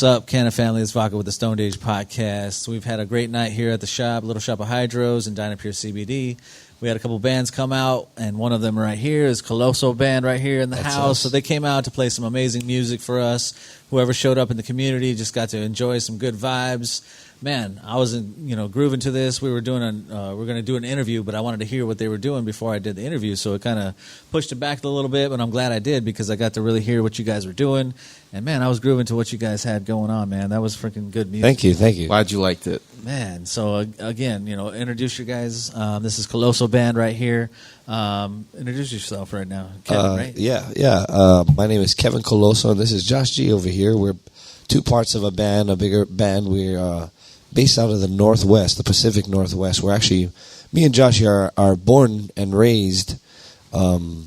What's up, Canna family? It's VACA with the Stone Age Podcast. We've had a great night here at the shop, Little Shop of Hydros and DYNAPURE CBD. We had a couple bands come out, and one of them right here is Coloso Band right here in the house. Us. So they came out to play some amazing music for us. Whoever showed up in the community just got to enjoy some good vibes. Man, I was grooving to this. We were going to do an interview, but I wanted to hear what they were doing before I did the interview, so it kind of pushed it back a little bit. But I'm glad I did because I got to really hear what you guys were doing. And man, I was grooving to what you guys had going on. Man, that was freaking good music. Thank you. Glad you liked it, man. So again, introduce you guys. This is Coloso Band right here. Introduce yourself right now, Kevin. Right? Yeah. My name is Kevin Coloso, and this is Josh G over here. We're two parts of a band, a bigger band. We're based out of the Northwest, the Pacific Northwest. We're actually, me and Josh are born and raised in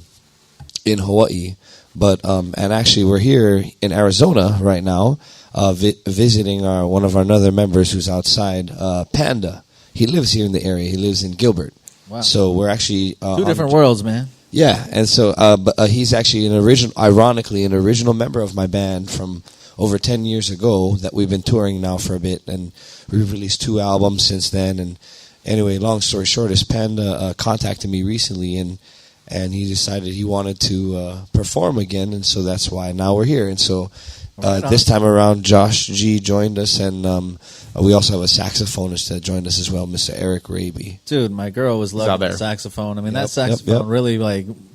Hawaii, but and actually we're here in Arizona right now, visiting one of our other members who's outside, Panda. He lives here in the area. He lives in Gilbert. Wow. So we're actually two different worlds, man. Yeah, and so but he's actually ironically an original member of my band from over 10 years ago that we've been touring now for a bit, and we've released 2 albums since then. And anyway, long story short is Panda contacted me recently, and he decided he wanted to perform again, and so that's why now we're here. And so this time around, Josh G joined us, and we also have a saxophonist that joined us as well, Mr. Eric Rabbe. Dude, my girl was loving the saxophone. I mean, that saxophone really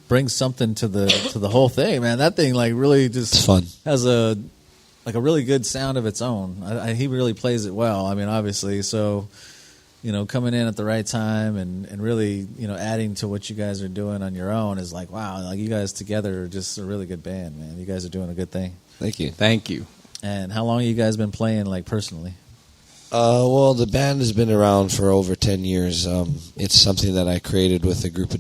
brings something to the whole thing, man. That thing really just it's fun. Has a really good sound of its own. He really plays it well. I mean, obviously, so coming in at the right time and really adding to what you guys are doing on your own is wow. You guys together are just a really good band, man. You guys are doing a good thing. Thank you. And how long have you guys been playing, personally? Well, the band has been around for over 10 years. It's something that I created with a group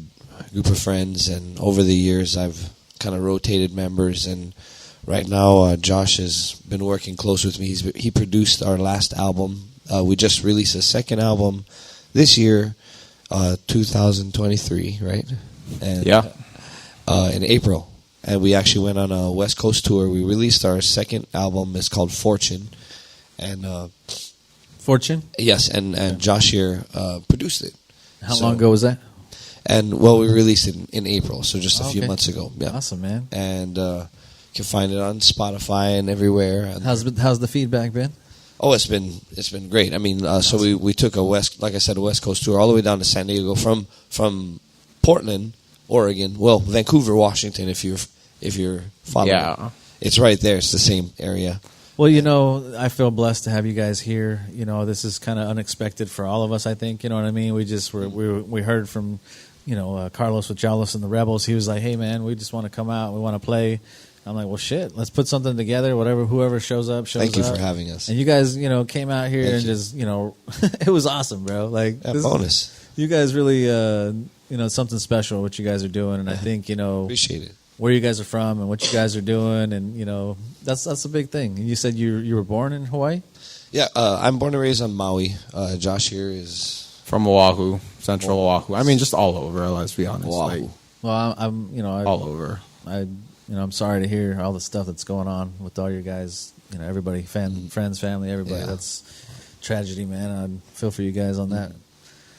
of friends, and over the years I've kind of rotated members. And right now, Josh has been working close with me. He produced our last album. We just released a second album this year, 2023, right? And, in April. And we actually went on a West Coast tour. We released our second album. It's called Fortune. And Fortune? Yes, and Josh here produced it. How long ago was that? And, we released it in April, so just a few months ago. Yeah. Awesome, man. And you can find it on Spotify and everywhere. And how's the feedback been? Oh, it's been great. I mean, so we took a West Coast tour all the way down to San Diego from Portland, Oregon. Well, Vancouver, Washington. If you're following, it's right there. It's the same area. Well, I feel blessed to have you guys here. This is kind of unexpected for all of us. I think, you know what I mean. We just we heard from Carlos with Jahlos and The Rebels. He was like, "Hey, man, we just want to come out. We want to play." I'm like, well, shit, let's put something together. Whoever shows up. Thank you for having us. And you guys, came out here and just, it was awesome, bro. Bonus. You guys really, something special what you guys are doing, and I think, appreciate it. Where you guys are from and what you guys are doing, and that's a big thing. And you said you were born in Hawaii? Yeah, I'm born and raised on Maui. Josh here is from Oahu, Central Oahu. I mean, just all over. Let's be honest. Oahu. Well, I'm all over. I'm sorry to hear all the stuff that's going on with all your guys. Everybody, friends, family, everybody. Yeah. That's tragedy, man. I feel for you guys on that.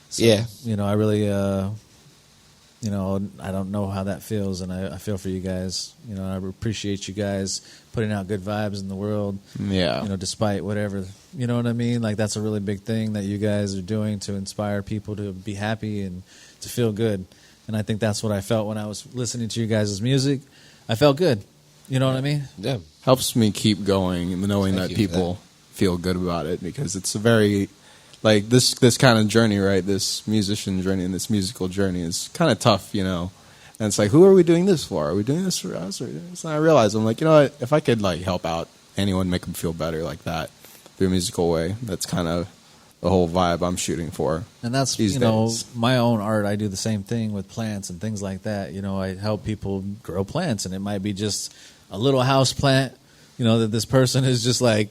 So, yeah. I really, I don't know how that feels, and I feel for you guys. I appreciate you guys putting out good vibes in the world. Yeah. Despite whatever, you know what I mean? That's a really big thing that you guys are doing to inspire people to be happy and to feel good. And I think that's what I felt when I was listening to you guys' music. I felt good. You know what I mean? Yeah. Helps me keep going, knowing that people feel good about it, because it's a very, this kind of journey, right? This musician journey and this musical journey is kind of tough, And it's who are we doing this for? Are we doing this for us? So I realized, I'm what, if I could help out anyone, make them feel better like that, through a musical way. That's kind of the whole vibe I'm shooting for. And that's, these you know, days. my own art. I do the same thing with plants and things like that. You know, I help people grow plants, and it might be just a little house plant, you know, that this person is just like,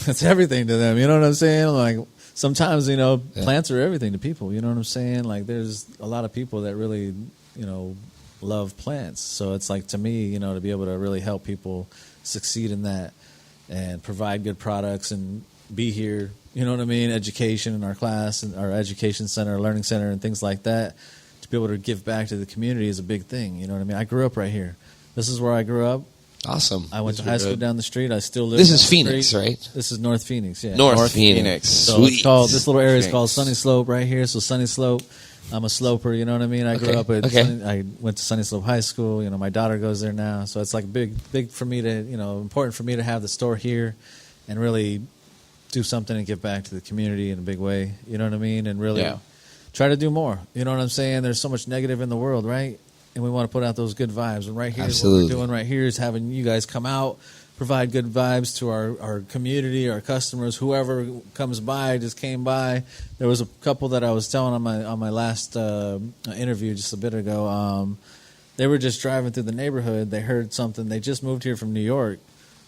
it's everything to them. You know what I'm saying? Like, sometimes, you know, plants are everything to people. You know what I'm saying? Like, there's a lot of people that really, you know, love plants. So it's like, to me, you know, to be able to really help people succeed in that and provide good products and be here, you know what I mean, education in our class and our education center, our learning center, and things like that, to be able to give back to the community is a big thing. You know what I mean? I grew up right here. This is where I grew up. Awesome. I went to high school down the street. I still live. This down is the Phoenix, street. right? This is North Phoenix. Yeah, North Phoenix. So Sweet. it's called, this little area is Phoenix. called Sunny Slope right here. So Sunny Slope. I'm a sloper. You know what I mean? I grew up at. I went to Sunny Slope High School. You know, my daughter goes there now. So it's like big for me to, you know, important for me to have the store here, and really do something and give back to the community in a big way. You know what I mean? And really try to do more. You know what I'm saying? There's so much negative in the world, right? And we want to put out those good vibes. And right here, what we're doing right here is having you guys come out, provide good vibes to our community, our customers, whoever comes by, just came by. There was a couple that I was telling on my last interview just a bit ago. They were just driving through the neighborhood. They heard something. They just moved here from New York.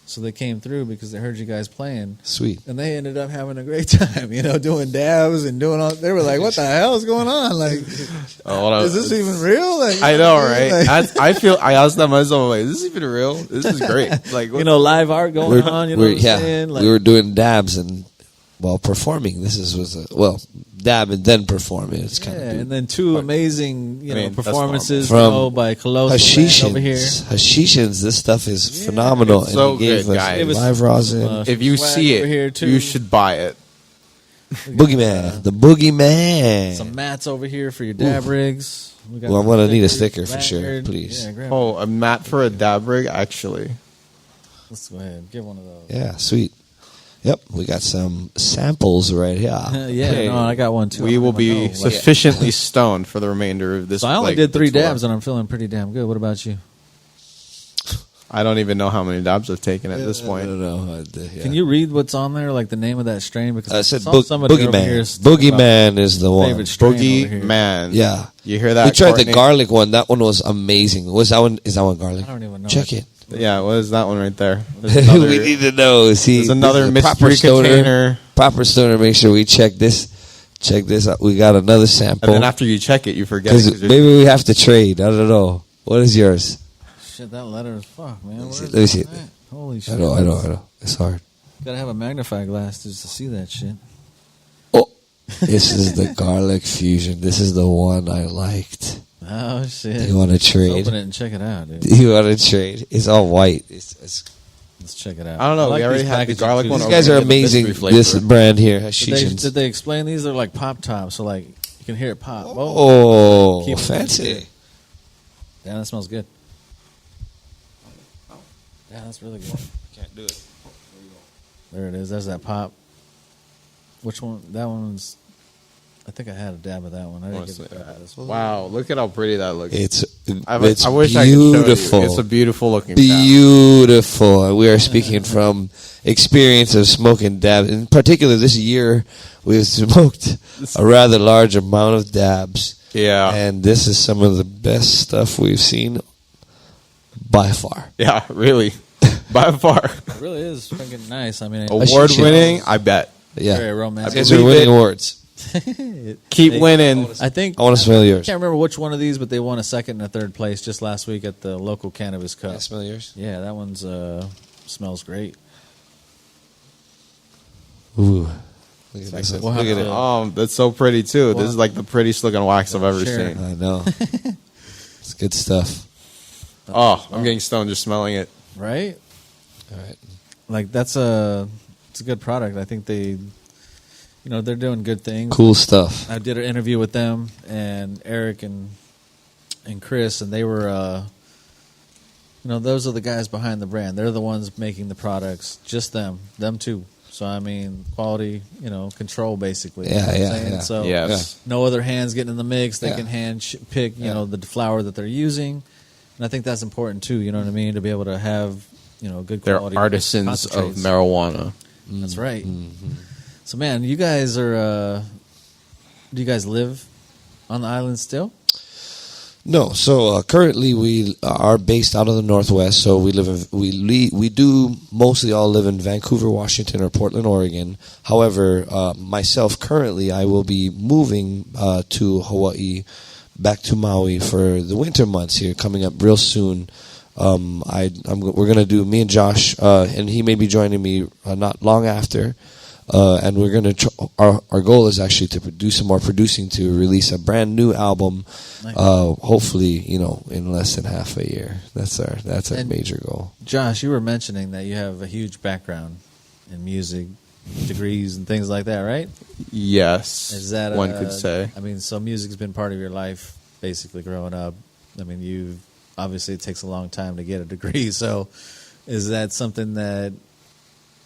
So they came through because they heard you guys playing. Sweet. And they ended up having a great time, you know, doing dabs and doing all. They were like, what the hell is going on? Like, is this even real? Like, I know, right? I asked that myself, like, is this even real? This is great. Like, you know, live art going on, you know what I'm saying? Like, we were doing dabs and, well, performing. This was dab and then performing. It's kind of and then two amazing, you know, performances from by Coloso over here. Hashishans, this stuff is phenomenal. It's so and he gave good, us guys. live rosin. If you see it, you should buy it. Boogeyman, the Boogeyman. Some mats over here for your dab rigs. Well, I'm going to need a sticker for sure, please. Yeah, a mat for a dab rig, actually. Let's go ahead and get one of those. Yeah, sweet. Yep, we got some samples right here. No, I got one too. We will be sufficiently stoned for the remainder of this. So I only did 3 dabs and I'm feeling pretty damn good. What about you? I don't even know how many dabs I've taken at this point. I don't know. Can you read what's on there, like the name of that strain? Because I said Boogeyman. Boogeyman is the one. Boogeyman. Yeah. You hear that? We tried the garlic one. That one was amazing. Is that one garlic? I don't even know. Check it. Yeah, what is that one right there? We need to know. See, there's another mystery container. Proper stoner. Make sure we check this. Check this out. We got another sample. And then after you check it, you forget. Because maybe we have to trade. I don't know. What is yours? Shit, that letter is fuck, man. Let me see. Holy shit. I know. It's hard. Gotta have a magnifying glass just to see that shit. Oh, this is the garlic fusion. This is the one I liked. Oh shit! You want to trade? Let's open it and check it out, dude. You want to trade? It's all white. Let's check it out. I don't know. We already had the garlic one. These guys are amazing. This brand here, did they explain these? They're like pop tops, so like you can hear it pop. Oh, fancy! Yeah, that smells good. Yeah, that's really good. Can't do it. There it is. There's that pop. Which one? That one's. I think I had a dab of that one. I didn't get that. Wow, look at how pretty that looks. I wish beautiful. I could show you. It's a beautiful looking Beautiful. Dab. We are speaking from experience of smoking dabs. In particular, this year, we've smoked a rather large amount of dabs. Yeah. And this is some of the best stuff we've seen by far. Yeah, really. By far. It really is freaking nice. I mean, award winning, I bet. Yeah. Very romantic. You guys are winning awards. Keep winning. I think I want to smell yours. I can't remember which one of these, but they won a second and a third place just last week at the local Cannabis Cup. Can I smell yours? Yeah, that one's smells great. Ooh. Look at this. Look at it. Oh, that's so pretty too. This is like the prettiest looking wax I've ever seen. I know. It's good stuff. Oh, I'm getting stoned just smelling it. Right? All right. Like it's a good product. I think they're doing good things. Cool stuff. I did an interview with them and Eric and Chris, and they were, those are the guys behind the brand. They're the ones making the products. Just them two. So I mean, quality, control basically. Yeah. So no other hands getting in the mix. They can pick, the flower that they're using, and I think that's important too. You know what I mean? To be able to have, good quality. They're artisans of marijuana. That's right. Mm-hmm. So, man, you guys are. Do you guys live on the island still? No, so currently we are based out of the Northwest. So we do mostly all live in Vancouver, Washington, or Portland, Oregon. However, myself currently I will be moving to Hawaii, back to Maui for the winter months here, coming up real soon. We're gonna do, me and Josh, and he may be joining me not long after. And we're gonna our goal is actually to do some more producing to release a brand new album. Nice. Hopefully, in less than half a year. That's our major goal. Josh, you were mentioning that you have a huge background in music, degrees and things like that, right? Yes, is that one could say? I mean, so music's been part of your life basically growing up. I mean, obviously it takes a long time to get a degree. So, is that something that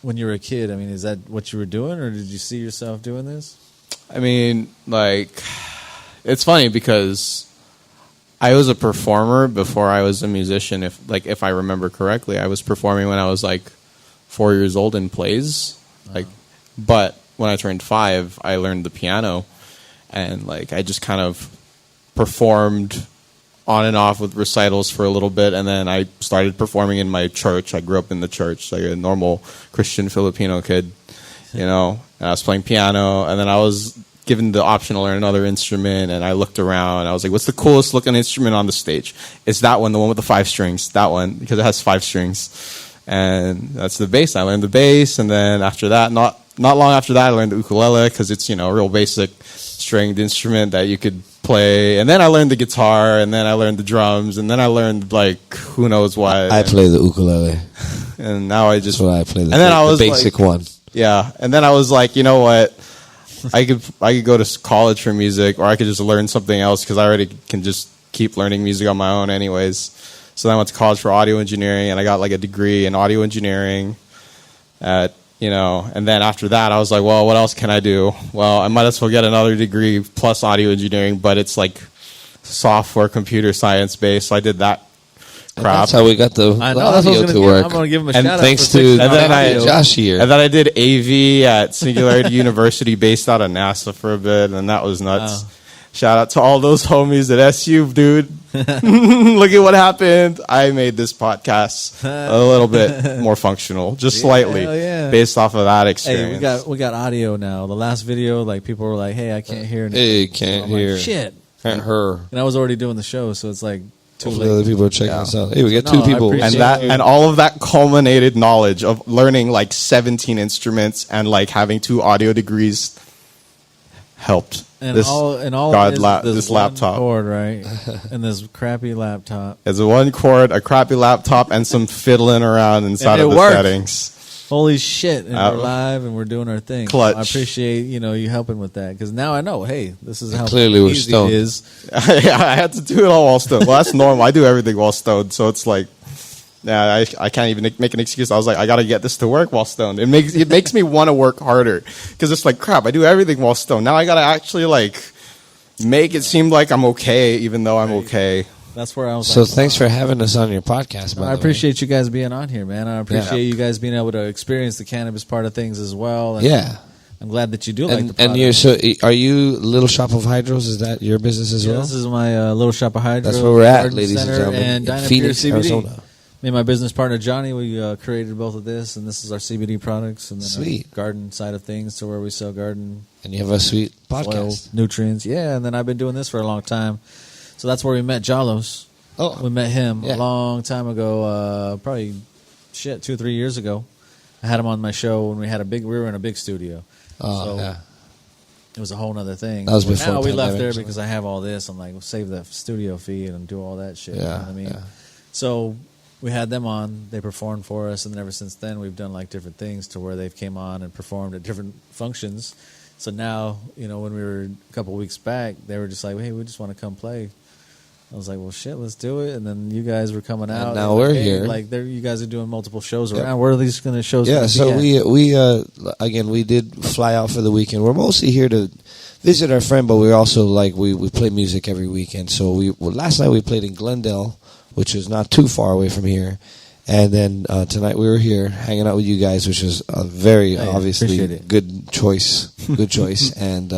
when you were a kid, I mean, is that what you were doing, or did you see yourself doing this? I mean, it's funny because I was a performer before I was a musician. If I remember correctly, I was performing when I was 4 years old in plays. But when I turned 5, I learned the piano, and I just kind of performed on and off with recitals for a little bit, and then I started performing in my church. I grew up in the church, like a normal Christian Filipino kid, and I was playing piano, and then I was given the option to learn another instrument, and I looked around, and I was like, what's the coolest looking instrument on the stage? It's that one, the one with the 5 strings, that one, because it has 5 strings, and that's the bass. I learned the bass, and then after that, not long after that, I learned the ukulele, because it's, a real basic stringed instrument that you could play, and then I learned the guitar, and then I learned the drums, and then I learned who knows what. I play the ukulele, and now I just. That's what I play. The basic one. Yeah, and then I was like, you know what? I could go to college for music, or I could just learn something else because I already can just keep learning music on my own, anyways. So then I went to college for audio engineering, and I got a degree in audio engineering. And then after that, I was like, well, what else can I do? Well, I might as well get another degree plus audio engineering, but it's software, computer science based. So I did that crap. And that's how we got the audio to work. I'm going to give him a shout out. Thanks to Josh here. And then I did AV at Singularity University based out of NASA for a bit, and that was nuts. Wow. Shout out to all those homies at SU, dude. Look at what happened. I made this podcast a little bit more functional, just slightly, based off of that experience. Hey, we got audio now. The last video, people were like, "Hey, I can't hear anything." Hey, can't hear. Shit. Can't hear. And I was already doing the show, so it's too late. Other people are checking us out. Hey, we got 2 people, and all of that culminated knowledge of learning 17 instruments and having 2 audio degrees helped. And this this laptop cord, right? And this crappy laptop. It's 1 cord, a crappy laptop, and some fiddling around inside of the settings. Holy shit! And we're live and we're doing our thing. Clutch. I appreciate you helping with that, because now I know. Hey, this is how clearly we're easy stoned. it is. Yeah, I had to do it all while stoned. Well, that's normal. I do everything while stoned, so it's I can't even make an excuse. I was like, I got to get this to work while stoned. It makes me want to work harder, because it's crap. I do everything while stoned. Now I got to actually make it seem like I'm okay, even though I'm okay. That's where I was. So thanks for having us on your podcast. I appreciate you guys being on here, man. I appreciate you guys being able to experience the cannabis part of things as well. And I'm glad that you do like the product. Are you Little Shop of Hydros? Is that your business as well? This is my Little Shop of Hydros. That's where we're at, ladies and gentlemen. And in Phoenix, CBD. Arizona. Me and my business partner Johnny, we created both of this, and this is our CBD products, and then our garden side of things, to where we sell garden. And you have a sweet podcast, soil, nutrients, and then I've been doing this for a long time, so that's where we met Jahlos. Oh, we met him a long time ago, probably 2 or 3 years ago. I had him on my show when we were in a big studio. It was a whole other thing. That was before we left there because I have all this. I'm like, we'll save the studio fee and do all that shit. You know what I mean? Yeah. So we had them on. They performed for us, and then ever since then, we've done different things to where they've came on and performed at different functions. So now, when we were a couple of weeks back, they were just like, hey, we just want to come play. I was like, well, shit, let's do it. And then you guys were coming out. And now we're here. You guys are doing multiple shows around. Where are these going to shows? Yeah, so we did fly out for the weekend. We're mostly here to visit our friend, but we're also we play music every weekend. So last night we played in Glendale, which is not too far away from here. And then tonight we were here hanging out with you guys, which was a very obviously good choice. Good choice. And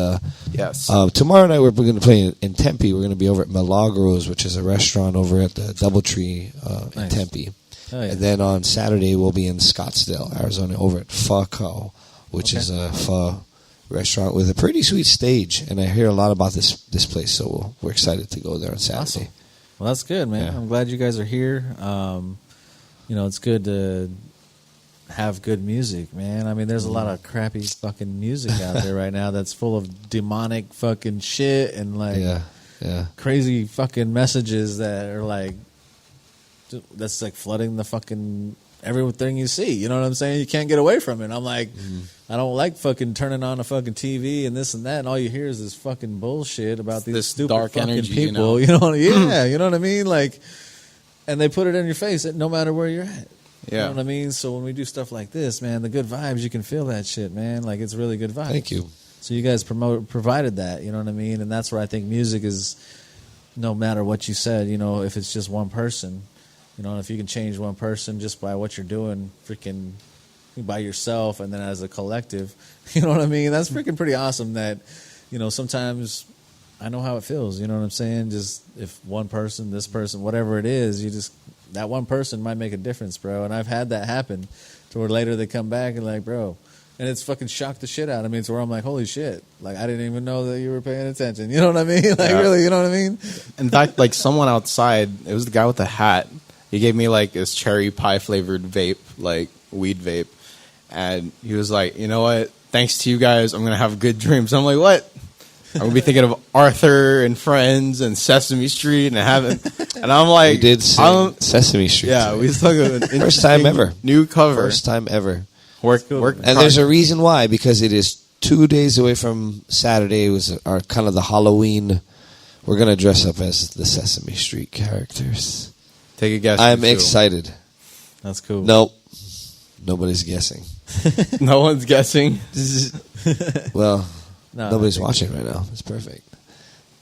yes, tomorrow night we're going to play in Tempe. We're going to be over at Milagros, which is a restaurant over at the DoubleTree in Tempe. Oh, yeah. And then on Saturday we'll be in Scottsdale, Arizona, over at Pho Cao, which is a pho restaurant with a pretty sweet stage. And I hear a lot about this place, so we're excited to go there on Saturday. Awesome. Well, that's good, man. Yeah. I'm glad you guys are here. It's good to have good music, man. I mean, there's a lot of crappy fucking music out there right now that's full of demonic fucking shit and like crazy fucking messages that are like that's like flooding the fucking everything you see. You know what I'm saying? You can't get away from it. I'm like, I don't like fucking turning on a fucking TV and this and that, and all you hear is this fucking bullshit about these stupid dark fucking energy, people. You know? Yeah, you know what I mean? Like, and they put it in your face no matter where you're at. Yeah. You know what I mean? So when we do stuff like this, man, the good vibes, you can feel that shit, man. Like, it's really good vibes. Thank you. So you guys provided that, you know what I mean? And that's where I think music is, no matter what you said, if it's just one person, and if you can change one person just by what you're doing, freaking by yourself and then as a collective, you know what I mean? That's freaking pretty awesome that, sometimes I know how it feels, you know what I'm saying? Just if one person, this person, whatever it is, that one person might make a difference, bro. And I've had that happen to where later they come back and like, bro, and it's fucking shocked the shit out of me to where I'm like, holy shit. Like, I didn't even know that you were paying attention. You know what I mean? Like, really, you know what I mean? In fact, like someone outside, it was the guy with the hat. He gave me like this cherry pie flavored vape, like weed vape. And he was like, you know what? Thanks to you guys, I'm going to have good dreams. I'm like, what? I'm going to be thinking of Arthur and Friends and Sesame Street and and I'm like, we did sing Sesame Street. Yeah, we took an first time ever. New cover. First time ever. Work. And there's a reason why, because it is 2 days away from Saturday. It was our kind of the Halloween. We're going to dress up as the Sesame Street characters. Take a guess. I'm excited. That's cool. Nope. Nobody's guessing. No one's guessing. Well, no, nobody's watching right now. It's perfect.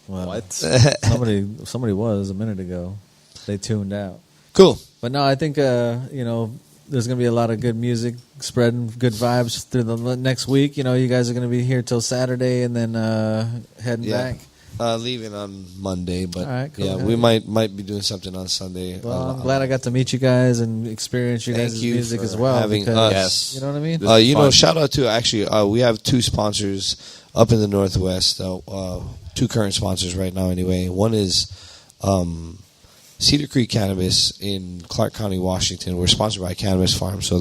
Well, what? somebody was a minute ago. They tuned out. Cool. But no, I think there's going to be a lot of good music, spreading good vibes through the next week. You guys are going to be here till Saturday and then heading back. Leaving on Monday, but all right, cool. Yeah, we might be doing something on Sunday. Well, I'm glad I got to meet you guys and experience your guys' music as well. Having because, us. You know what I mean? Shout out to actually, we have 2 sponsors up in the Northwest. 2 current sponsors right now, anyway. One is Cedar Creek Cannabis in Clark County, Washington. We're sponsored by Cannabis Farm, so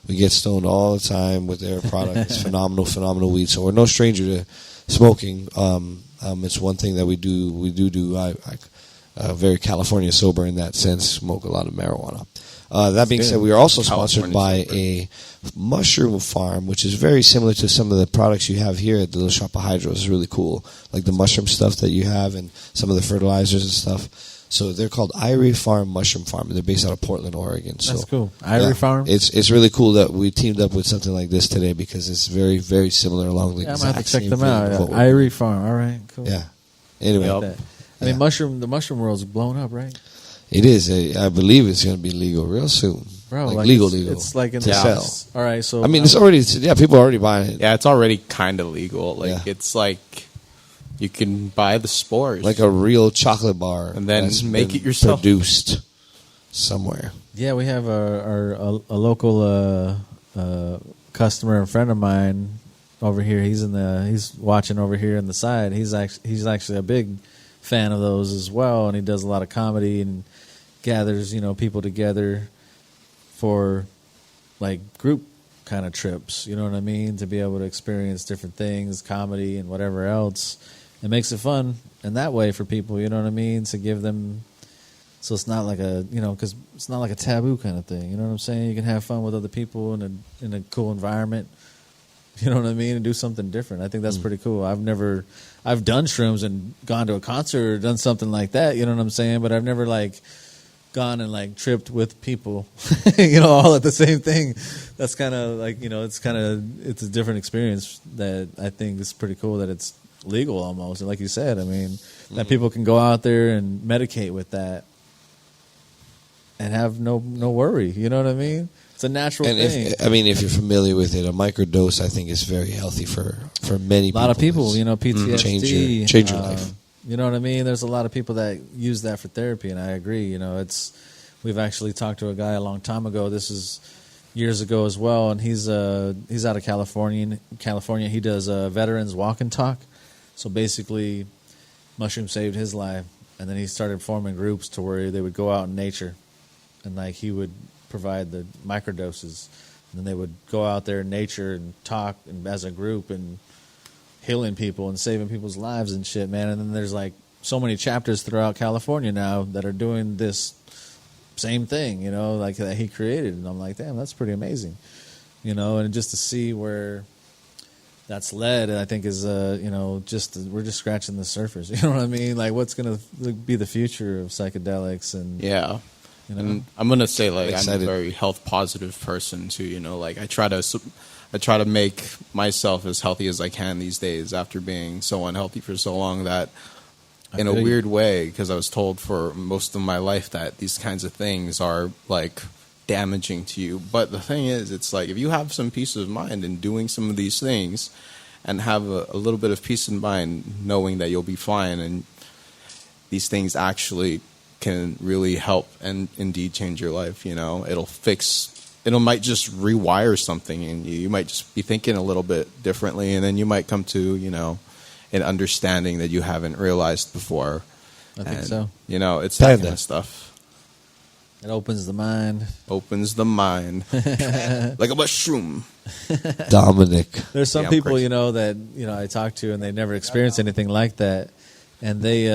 we get stoned all the time with their product. It's phenomenal weed. So we're no stranger to smoking. It's one thing that we do. I very California sober in that sense. Smoke a lot of marijuana. That being said, we are also sponsored by a mushroom farm, which is very similar to some of the products you have here at the Little Shop of Hydros. It's really cool, like the mushroom stuff that you have and some of the fertilizers and stuff. So they're called Irie Farm Mushroom Farm. They're based out of Portland, Oregon. So, that's cool. Irie Farm? It's really cool that we teamed up with something like this today because it's very, very similar along the exact same I'm going to have to check them out. Yeah. Irie Farm. All right, cool. Yeah. Anyway. I mean, the mushroom world's blown up, right? It is. I believe it's going to be legal real soon. Bro, like legal. It's like in to the sell. All right, so... I mean, it's already... Yeah, people are already buying it. Yeah, it's already kind of legal. Like, it's like... You can buy the spores. Like a real chocolate bar. And then make it yourself. Produced somewhere. Yeah, we have a local customer and friend of mine over here. He's watching over here on the side. He's actually a big fan of those as well, and he does a lot of comedy and gathers, people together for like group kind of trips, you know what I mean? To be able to experience different things, comedy and whatever else. It makes it fun in that way for people, you know what I mean? To give them, so it's not like because it's not like a taboo kind of thing, you know what I'm saying? You can have fun with other people in a cool environment, you know what I mean? And do something different. I think that's pretty cool. I've done shrooms and gone to a concert or done something like that, you know what I'm saying? But I've never like gone and like tripped with people, all at the same thing. That's kind of like, it's a different experience that I think is pretty cool that it's legal almost. And like you said, I mean, that people can go out there and medicate with that and have no worry. You know what I mean? It's a natural thing. If you're familiar with it, a microdose I think is very healthy for many people. A lot of people, PTSD. Change your life. You know what I mean? There's a lot of people that use that for therapy, and I agree. We've actually talked to a guy a long time ago. This is years ago as well, and he's out of California. He does veterans walk and talk. So basically, mushroom saved his life, and then he started forming groups to where they would go out in nature, and like he would provide the microdoses, and then they would go out there in nature and talk and as a group and healing people and saving people's lives and shit, man. And then there's like so many chapters throughout California now that are doing this same thing, like that he created. And I'm like, damn, that's pretty amazing, and just to see where that's led, I think is, we're just scratching the surface. You know what I mean? Like what's going to be the future of psychedelics and yeah. And I'm gonna say I'm a very health positive person too. Like I try to make myself as healthy as I can these days after being so unhealthy for so long that in a weird way, because I was told for most of my life that these kinds of things are like damaging to you. But the thing is, it's like if you have some peace of mind in doing some of these things and have a little bit of peace of mind knowing that you'll be fine and these things actually can really help and indeed change your life. It might just rewire something in you. You might just be thinking a little bit differently, and then you might come to, an understanding that you haven't realized before. I think so. It's that kind of stuff. It opens the mind. Like a mushroom. Dominic. There's some people, that, I talk to and they never experienced anything like that. And they,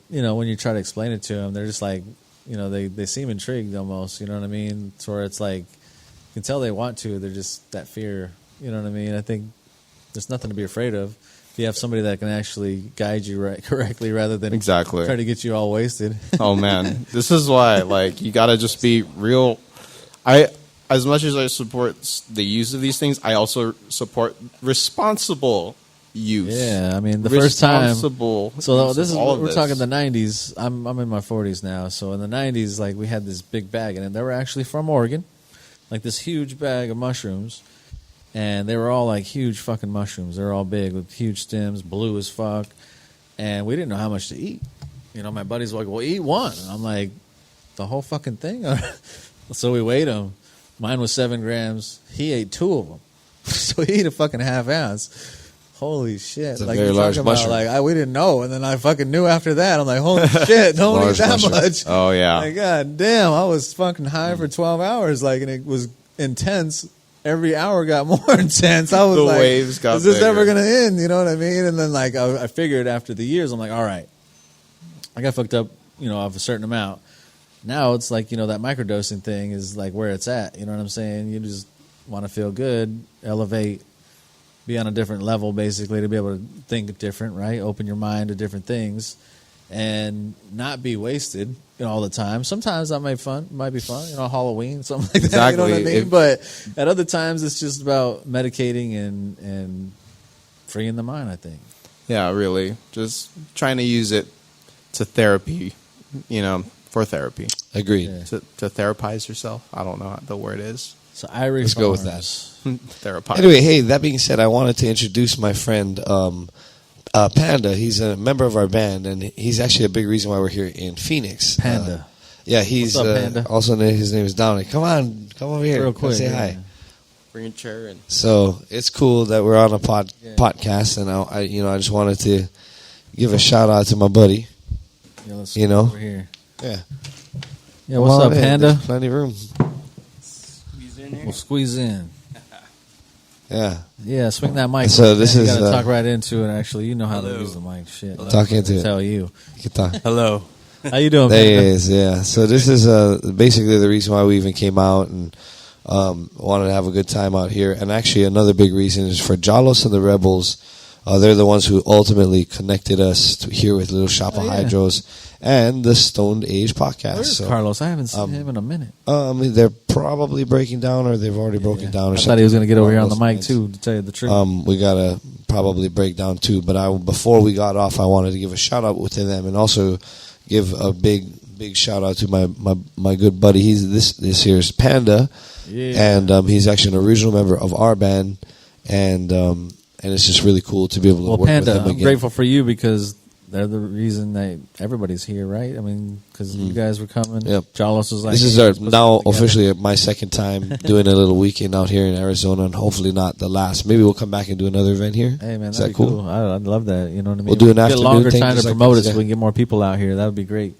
when you try to explain it to them, they're just like, they seem intrigued almost, you know what I mean? It's where it's like, you can tell they want to, they're just that fear, you know what I mean? I think there's nothing to be afraid of if you have somebody that can actually guide you correctly rather than try to get you all wasted. Oh man, this is why, you gotta just be real. As much as I support the use of these things, I also support responsible use. Yeah, I mean the first time. So this is we're talking the 90s. I'm in my 40s now. So in the 90s, we had this big bag, and they were actually from Oregon, like this huge bag of mushrooms, and they were all huge fucking mushrooms. They're all big with huge stems, blue as fuck, and we didn't know how much to eat. My buddies were like, "Well, eat one," and I'm like, "The whole fucking thing." So we weighed them. Mine was 7 grams. He ate 2 of them, so he ate a fucking half ounce. Holy shit. It's a very large mushroom. We didn't know. And then I fucking knew after that. I'm like, holy shit, don't eat that much. Oh, yeah. God damn, I was fucking high for 12 hours. And it was intense. Every hour got more intense. I was the waves got is this bigger. ever going to end? You know what I mean? And then, I figured after the years, I'm like, all right. I got fucked up, of a certain amount. Now it's that microdosing thing is where it's at. You know what I'm saying? You just want to feel good, elevate, be on a different level, basically, to be able to think different, right? Open your mind to different things and not be wasted all the time. Sometimes that might be fun, Halloween, something like that. Exactly. You know what I mean? But at other times, it's just about medicating and freeing the mind, I think. Yeah, really. Just trying to use it to therapy, for therapy. Agreed. Yeah. To therapize yourself. I don't know what the word is. So Irish Let's go with farms. Therapize. Anyway, hey, that being said, I wanted to introduce my friend Panda. He's a member of our band, and he's actually a big reason why we're here in Phoenix. Panda. Yeah, he's What's up, Panda? also his name is Dominic. Come over here. Real quick. Say hi. Bring a chair in. So it's cool that we're on a podcast, and I just wanted to give a shout out to my buddy. Yeah, let's over here. Yeah. Yeah, what's up, Panda? There's plenty of room. We'll squeeze in. Yeah. Yeah, swing that mic. So this you is gotta talk right into it. Actually, you know how to use the mic. Shit. Talk into it. Tell you. You can talk. Hello. How you doing? There he Panda? is. Yeah. So this is basically the reason why we even came out and wanted to have a good time out here. And actually, another big reason is for Jahlos and The Rebels. They're the ones who ultimately connected us to here with Little Shop of Hydros and the Stoned Age podcast. Where's Carlos? I haven't seen him in a minute. They're probably breaking down, or they've already broken down. Or I something. thought he was going to get over here on the mic Nights. too. To tell you the truth. We gotta probably break down too. But before we got off, I wanted to give a shout out to them and also give a big big shout out to my good buddy. He's this here's Panda, and he's actually an original member of our band, and it's just really cool to be able to work Panda, with him again. I'm grateful for you because they're the reason that everybody's here, right? I mean, because you guys were coming. Yep. Jahlos was like, this is now officially my second time doing a little weekend out here in Arizona, and hopefully not the last. Maybe we'll come back and do another event here. Hey man, is that'd that be cool? I'd love that. You know what I mean? We'll do an get afternoon longer thing time to just like promote this, it, so we can get more people out here. That would be great.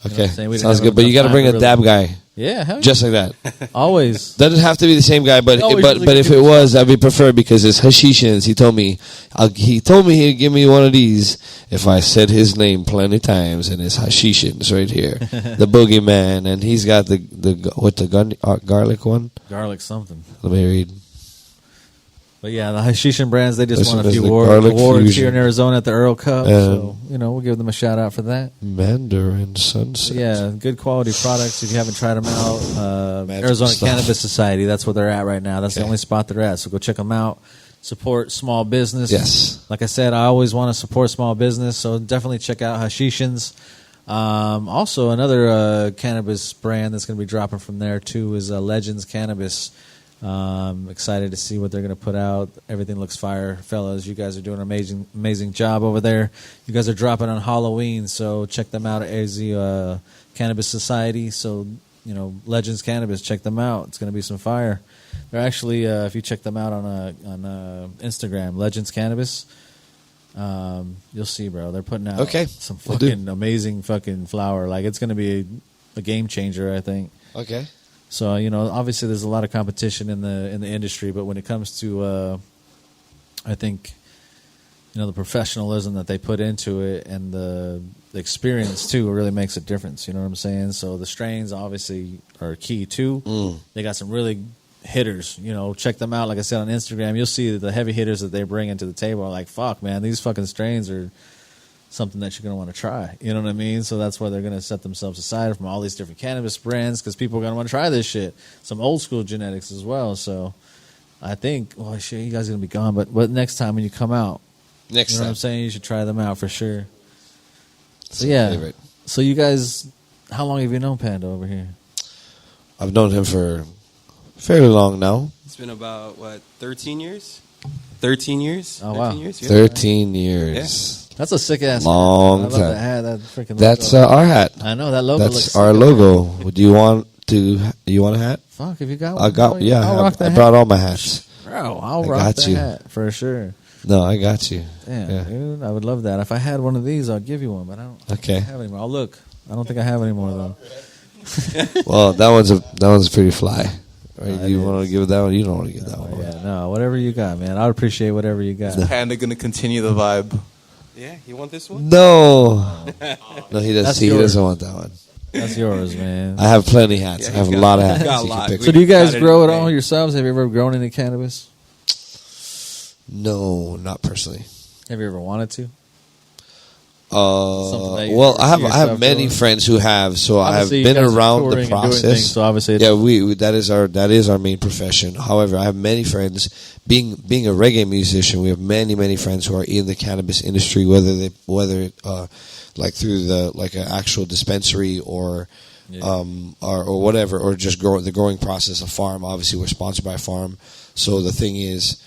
You know Okay, what I'm saying? We didn't sounds have good. But you got to enough bring time a dab guy, Yeah, hell yeah. just like that. Always. Doesn't have to be the same guy, but No, but usually if it was, that'd be preferred because it's Hashishans. He told me he'd give me one of these if I said his name plenty times, and it's Hashishans right here, the boogeyman, and he's got the garlic one. Garlic something. Let me read. But yeah, the Hashishan brands, they just This won one a is few the awards garlic fusion. here in Arizona at the Earl Cup. So, we'll give them a shout out for that. Mandarin Sunset. Yeah, good quality products. If you haven't tried them out, Magical Arizona stuff. Cannabis Society, that's where they're at right now. That's the only spot they're at. So go check them out. Support small business. Yes. Like I said, I always want to support small business, so definitely check out Hashishans. Also, another cannabis brand that's going to be dropping from there, too, is Legends Cannabis. Excited to see what they're going to put out. Everything looks fire, fellas. You guys are doing an amazing job over there. You guys are dropping on Halloween, so check them out at AZ Cannabis Society. So, Legends Cannabis, check them out. It's going to be some fire. They're actually, if you check them out on Instagram, Legends Cannabis, you'll see, bro. They're putting out some fucking amazing fucking flower. Like, it's going to be a game changer, I think. Okay. So, obviously there's a lot of competition in the industry, but when it comes to, I think, the professionalism that they put into it and the experience, too, it really makes a difference. You know what I'm saying? So the strains, obviously, are key, too. They got some really hitters. Check them out. Like I said, on Instagram, you'll see the heavy hitters that they bring into the table are like, fuck, man, these fucking strains are something that you're going to want to try. You know what I mean? So that's why they're going to set themselves aside from all these different cannabis brands because people are going to want to try this shit. Some old school genetics as well. So I think, shit, you guys are going to be gone. But next time when you come out, you know what I'm saying? You should try them out for sure. So yeah. Favorite. So you guys, how long have you known Panda over here? I've known him for fairly long now. It's been about, 13 years? 13 years? Oh, wow. 13 years? Yeah. 13 years. Yeah. That's a sick ass long hat. time. I love that hat. That freaking That's logo. our hat. I know that logo. That's looks our sick. logo. Do you want a hat? Fuck, if you got one, I'll rock that. I brought all my hats. Bro, I'll rock that hat for sure. No, I got you. Damn, dude, I would love that. If I had one of these, I'll give you one, but I don't have any more. I'll look. I don't think I have any more though. Well, that one's pretty fly. Right? You want to give that one? You don't want to give that one. Yeah, no, whatever you got, man. I would appreciate whatever you got. Is Panda going to continue the vibe? Yeah, you want this one? No, he does. He doesn't want that one. That's yours, man. I have plenty of hats. I have a lot of hats. Got a You can lot. pick So do you guys grow it all yourselves? Have you ever grown any cannabis? No, not personally. Have you ever wanted to? Something that Well, I have yourself many doing? friends who have, so I have Obviously, you been guys are around touring the and doing process. things, so obviously, Yeah, that is our main profession. However, I have many friends. Being a reggae musician, we have many friends who are in the cannabis industry, whether like through an actual dispensary or whatever, or just the growing process of farm. Obviously, we're sponsored by a farm, so the thing is,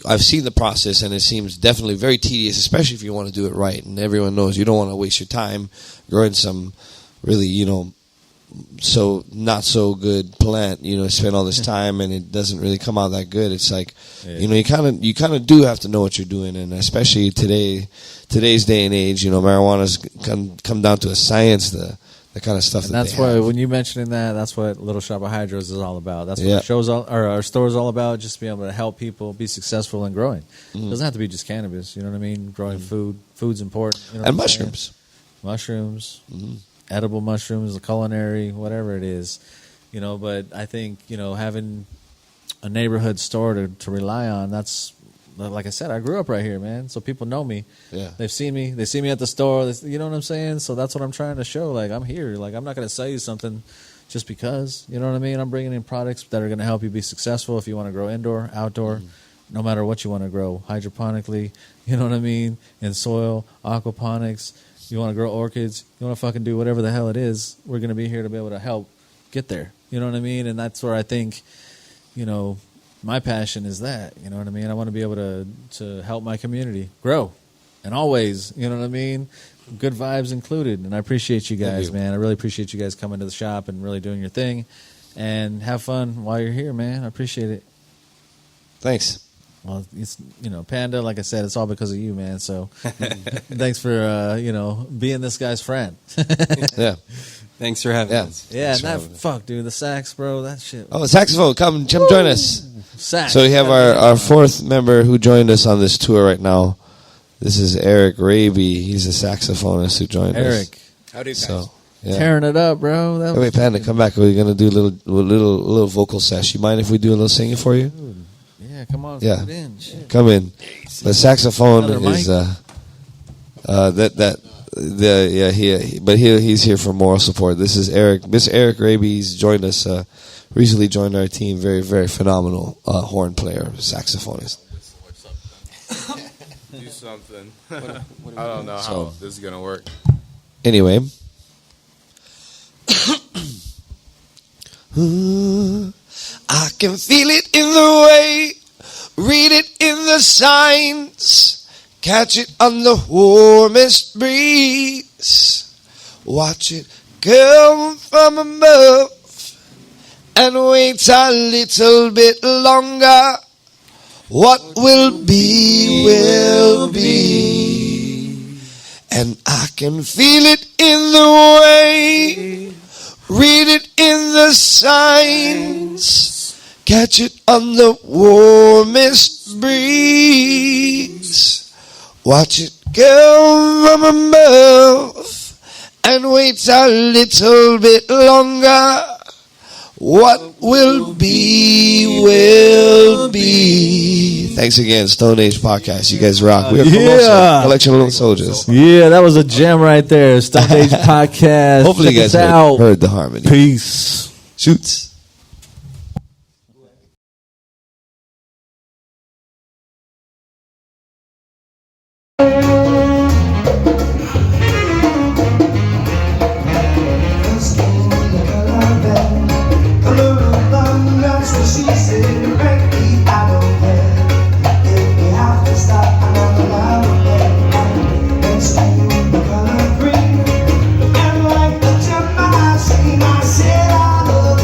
I've seen the process, and it seems definitely very tedious, especially if you want to do it right. And everyone knows you don't want to waste your time growing some really, so not so good plant. Spend all this time and it doesn't really come out that good. It's like, you kind of do have to know what you're doing, and especially today's day and age, marijuana's come down to a science. The kind of stuff and that that's why when you mentioning that's what Little Shop of Hydros is all about. That's what our store is all about. Just being able to help people be successful in growing. It doesn't have to be just cannabis. You know what I mean? Growing food's important. You know and mushrooms, edible mushrooms, the culinary, whatever it is. But I think having a neighborhood store to rely on. That's like I said, I grew up right here, man. So people know me. Yeah. They've seen me. They see me at the store. You know what I'm saying? So that's what I'm trying to show. Like, I'm here. Like, I'm not going to sell you something just because. You know what I mean? I'm bringing in products that are going to help you be successful if you want to grow indoor, outdoor, no matter what you want to grow. Hydroponically, you know what I mean? In soil, aquaponics, you want to grow orchids, you want to fucking do whatever the hell it is, we're going to be here to be able to help get there. You know what I mean? And that's where I think, my passion is that. You know what I mean? I want to be able to help my community grow. And always, you know what I mean? Good vibes included. And I appreciate you guys, man. I really appreciate you guys coming to the shop and really doing your thing. And have fun while you're here, man. I appreciate it. Thanks. Well, it's Panda. Like I said, it's all because of you, man. So, thanks for being this guy's friend. Yeah. Thanks for having us. Yeah, and that dude, the sax, bro, that shit. Oh, Saxophone, come join us. Sax. So we have our fourth member who joined us on this tour right now. This is Eric Rabbe. He's a saxophonist who joined us. Eric, how do you guys? So, yeah. Tearing it up, bro. Hey, wait, Panda, come back. We're gonna do a little vocal sesh. You mind if we do a little singing for you? Dude. Yeah, come on. Yeah. Put it in. Shit. Come in. The saxophone Another is mic? but he's here for moral support. This is Eric. Miss Eric Rabbe. He's joined us. Recently joined our team. Very, very phenomenal horn player, saxophonist. Do something. I don't know how this is gonna work. Anyway. I can feel it in the way, read it in the signs, catch it on the warmest breeze, watch it come from above, and wait a little bit longer. What will be, will be. And I can feel it in the way, read it in the signs, catch it on the warmest breeze, watch it come from above, and wait a little bit longer. What will be, will be. Thanks again, Stone Age Podcast. You guys rock. We are Coloso, Collection of Lone Souljahs. Yeah, that was a gem right there. Stone Age Podcast. Hopefully you guys heard the harmony. Peace. Shoots. And like the gem I see, I said I love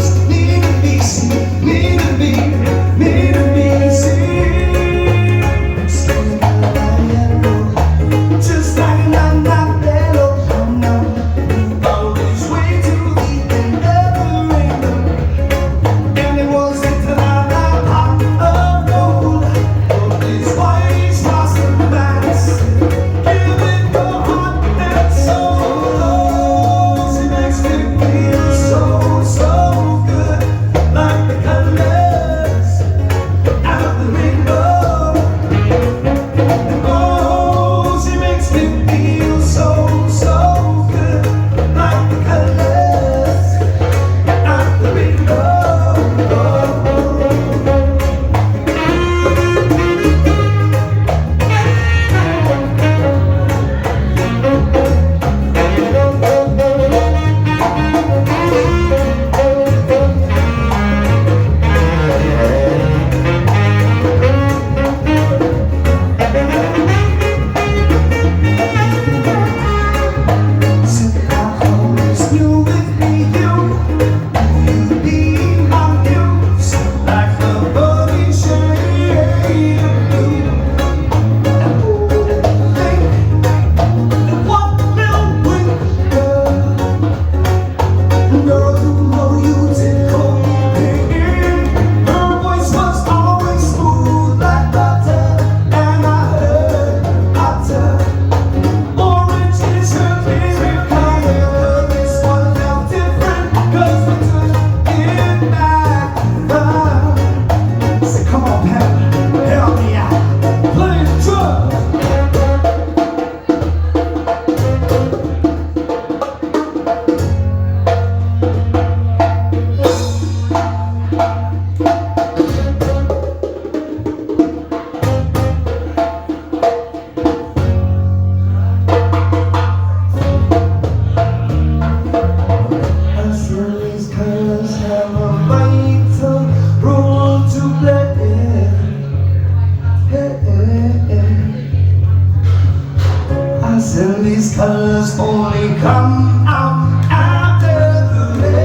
Mommy, come out after the rain.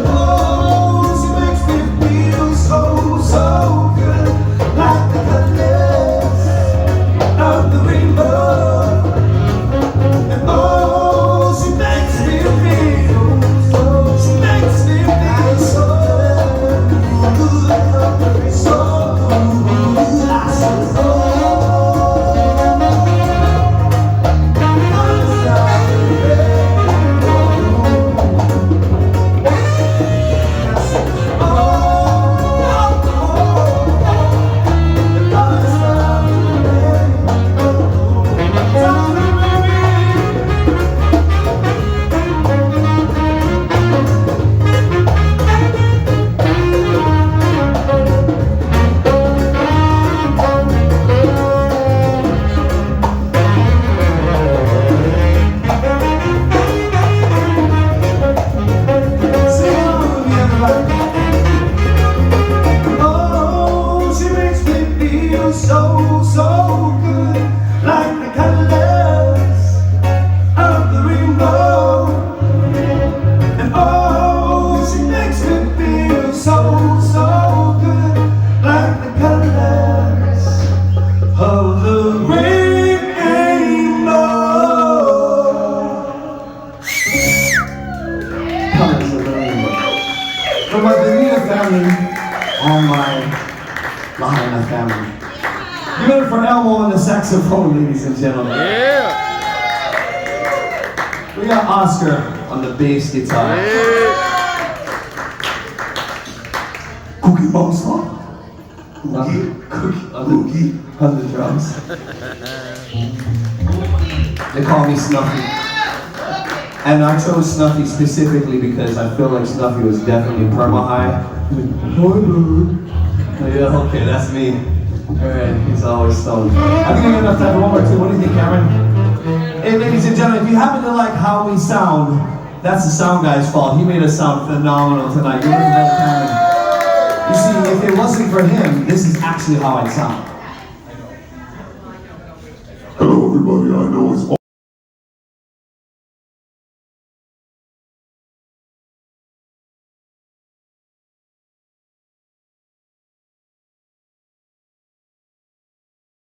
Oh, she makes me feel so, so good, like the colors of the rainbow. And oh, she makes me feel so, she makes me feel so good, so good. I said, oh. So, so good, like the colors of the rainbow. And oh, she makes me feel so, so good, like the colors of the rainbow. Colors of the rainbow. From my Danita family and my Lahaina family. Give it for Elmo on the saxophone, ladies and gentlemen. Yeah. We got Oscar on the bass guitar. Yeah. Cookie Monster. Cookie on the drums. They call me Snuffy. And I chose Snuffy specifically because I feel like Snuffy was definitely perma-high. Yeah, okay, that's me. Alright, he's always stoned. I think I got enough time for one more two. What do you think, Cameron? Hey, ladies and gentlemen, if you happen to like how we sound, that's the sound guy's fault. He made us sound phenomenal tonight. You see, if it wasn't for him, this is actually how I'd sound. Hello, everybody. I know it's